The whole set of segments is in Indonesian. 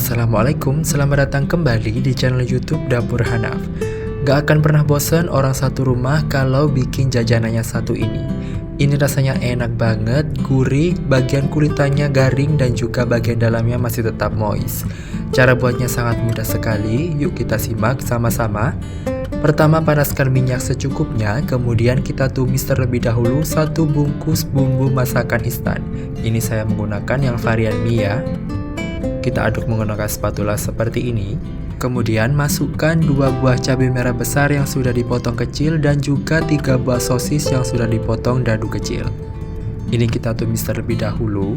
Assalamualaikum, selamat datang kembali di channel YouTube Dapur Hanaf. Gak akan pernah bosan orang satu rumah kalau bikin jajanannya satu ini. Ini rasanya enak banget, gurih, bagian kulitannya garing dan juga bagian dalamnya masih tetap moist. Cara buatnya sangat mudah sekali, yuk kita simak sama-sama. Pertama, panaskan minyak secukupnya, kemudian kita tumis terlebih dahulu 1 bungkus bumbu masakan instan. Ini saya menggunakan yang varian mie ya. Kita aduk menggunakan spatula seperti ini. Kemudian masukkan 2 buah cabai merah besar yang sudah dipotong kecil dan juga 3 buah sosis yang sudah dipotong dadu kecil. Ini kita tumis terlebih dahulu.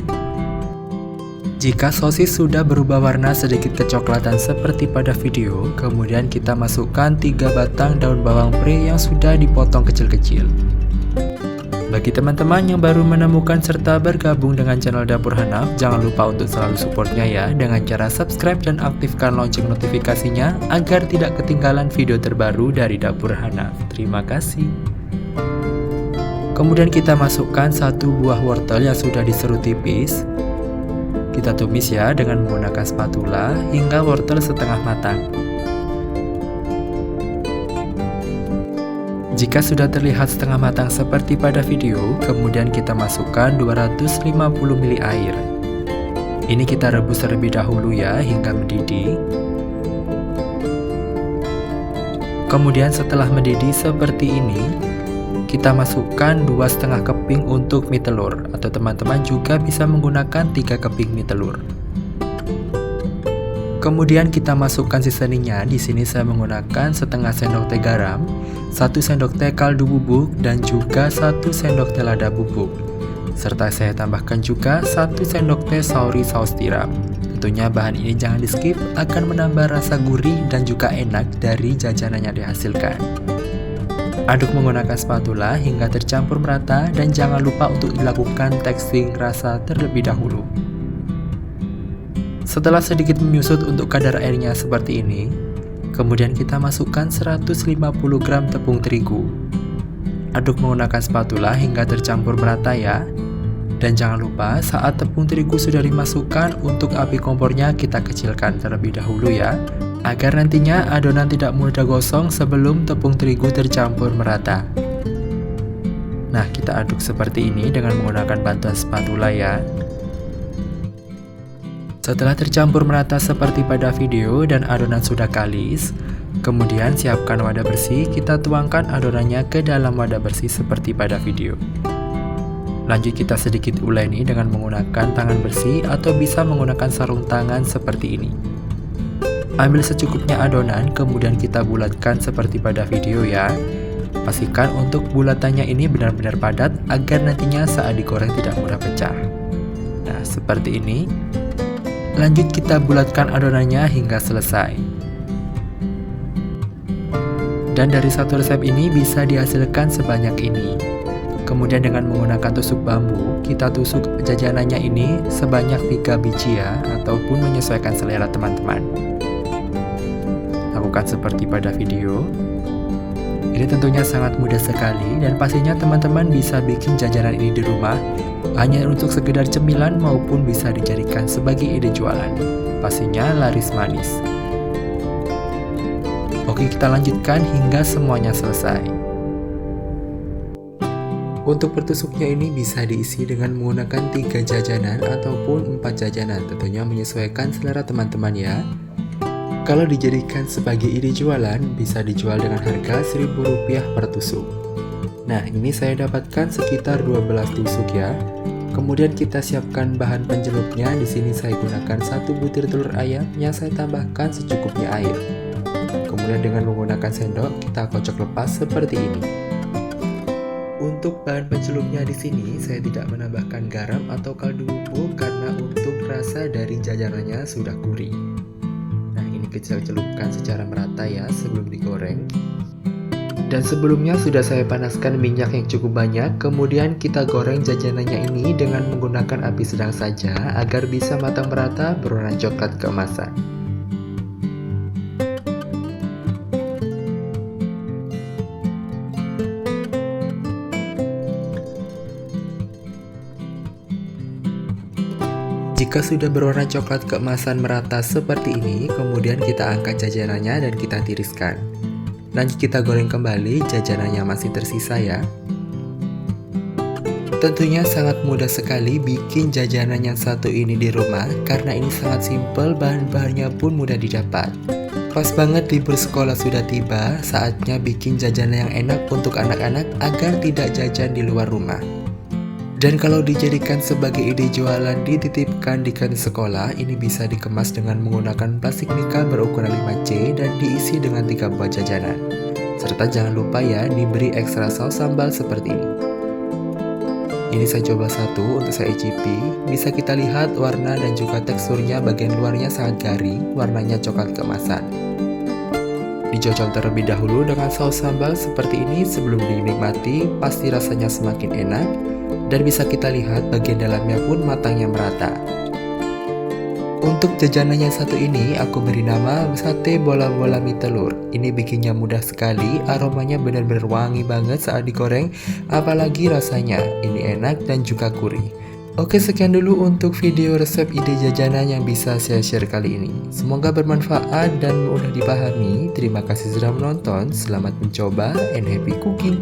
Jika sosis sudah berubah warna sedikit kecoklatan seperti pada video, kemudian kita masukkan 3 batang daun bawang pre yang sudah dipotong kecil-kecil. Bagi teman-teman yang baru menemukan serta bergabung dengan channel Dapur Hanaf, jangan lupa untuk selalu supportnya ya dengan cara subscribe dan aktifkan lonceng notifikasinya agar tidak ketinggalan video terbaru dari Dapur Hanaf. Terima kasih. Kemudian kita masukkan 1 buah wortel yang sudah diserut tipis. Kita tumis ya dengan menggunakan spatula hingga wortel setengah matang. Jika sudah terlihat setengah matang seperti pada video, kemudian kita masukkan 250 ml air. Ini kita rebus terlebih dahulu ya hingga mendidih. Kemudian setelah mendidih seperti ini, kita masukkan 2,5 keping untuk mie telur, atau teman-teman juga bisa menggunakan 3 keping mie telur. Kemudian kita masukkan seasoningnya. Di sini saya menggunakan setengah sendok teh garam, 1 sendok teh kaldu bubuk, dan juga 1 sendok teh lada bubuk. Serta saya tambahkan juga 1 sendok teh sauri saus tiram. Tentunya bahan ini jangan di skip, akan menambah rasa gurih dan juga enak dari jajanan yang dihasilkan. Aduk menggunakan spatula hingga tercampur merata dan jangan lupa untuk dilakukan texturing rasa terlebih dahulu. Setelah sedikit menyusut untuk kadar airnya seperti ini, kemudian kita masukkan 150 gram tepung terigu. Aduk menggunakan spatula hingga tercampur merata ya. Dan jangan lupa saat tepung terigu sudah dimasukkan, untuk api kompornya kita kecilkan terlebih dahulu ya, agar nantinya adonan tidak mudah gosong sebelum tepung terigu tercampur merata. Nah, kita aduk seperti ini dengan menggunakan bantuan spatula ya. Setelah tercampur merata seperti pada video dan adonan sudah kalis, kemudian siapkan wadah bersih, kita tuangkan adonannya ke dalam wadah bersih seperti pada video. Lanjut kita sedikit uleni dengan menggunakan tangan bersih atau bisa menggunakan sarung tangan seperti ini. Ambil secukupnya adonan, kemudian kita bulatkan seperti pada video ya. Pastikan untuk bulatannya ini benar-benar padat agar nantinya saat digoreng tidak mudah pecah. Nah, seperti ini. Lanjut kita bulatkan adonannya hingga selesai. Dan dari satu resep ini bisa dihasilkan sebanyak ini. Kemudian dengan menggunakan tusuk bambu, kita tusuk jajanannya ini sebanyak 3 biji ya, ataupun menyesuaikan selera teman-teman. Lakukan seperti pada video. Ini tentunya sangat mudah sekali dan pastinya teman-teman bisa bikin jajanan ini di rumah hanya untuk sekedar cemilan maupun bisa dijadikan sebagai ide jualan. Pastinya laris manis. Oke, kita lanjutkan hingga semuanya selesai. Untuk pertusuknya ini bisa diisi dengan menggunakan 3 jajanan ataupun 4 jajanan, tentunya menyesuaikan selera teman-teman ya. Kalau dijadikan sebagai ide jualan, bisa dijual dengan harga Rp1.000 per tusuk. Nah, ini saya dapatkan sekitar 12 tusuk ya. Kemudian kita siapkan bahan pencelupnya. Di sini saya gunakan 1 butir telur ayam yang saya tambahkan secukupnya air. Kemudian dengan menggunakan sendok kita kocok lepas seperti ini. Untuk bahan pencelupnya di sini saya tidak menambahkan garam atau kaldu bubuk karena untuk rasa dari jajanannya sudah gurih. Kita celupkan secara merata ya sebelum digoreng. Dan sebelumnya sudah saya panaskan minyak yang cukup banyak, kemudian kita goreng jajanannya ini dengan menggunakan api sedang saja agar bisa matang merata berwarna coklat keemasan. Jika sudah berwarna coklat keemasan merata seperti ini, kemudian kita angkat jajanannya dan kita tiriskan. Lanjut kita goreng kembali, jajanannya masih tersisa ya. Tentunya sangat mudah sekali bikin jajanan yang satu ini di rumah, karena ini sangat simpel, bahan-bahannya pun mudah didapat. Pas banget libur sekolah sudah tiba, saatnya bikin jajanan yang enak untuk anak-anak agar tidak jajan di luar rumah. Dan kalau dijadikan sebagai ide jualan dititipkan di kantin sekolah, ini bisa dikemas dengan menggunakan plastik mika berukuran 5C dan diisi dengan 3 buah jajanan. Serta jangan lupa ya, diberi ekstra saus sambal seperti ini. Ini saya coba satu untuk saya icipi. Bisa kita lihat warna dan juga teksturnya, bagian luarnya sangat garing, warnanya coklat keemasan. Dicocol terlebih dahulu dengan saus sambal seperti ini sebelum dinikmati, pasti rasanya semakin enak. Dan bisa kita lihat bagian dalamnya pun matangnya merata. Untuk jajanan yang satu ini aku beri nama sate bola-bola mie telur. Ini bikinnya mudah sekali, aromanya benar-benar wangi banget saat digoreng, apalagi rasanya ini enak dan juga gurih. Oke, sekian dulu untuk video resep ide jajanan yang bisa saya share kali ini. Semoga bermanfaat dan mudah dipahami. Terima kasih sudah menonton, selamat mencoba and happy cooking.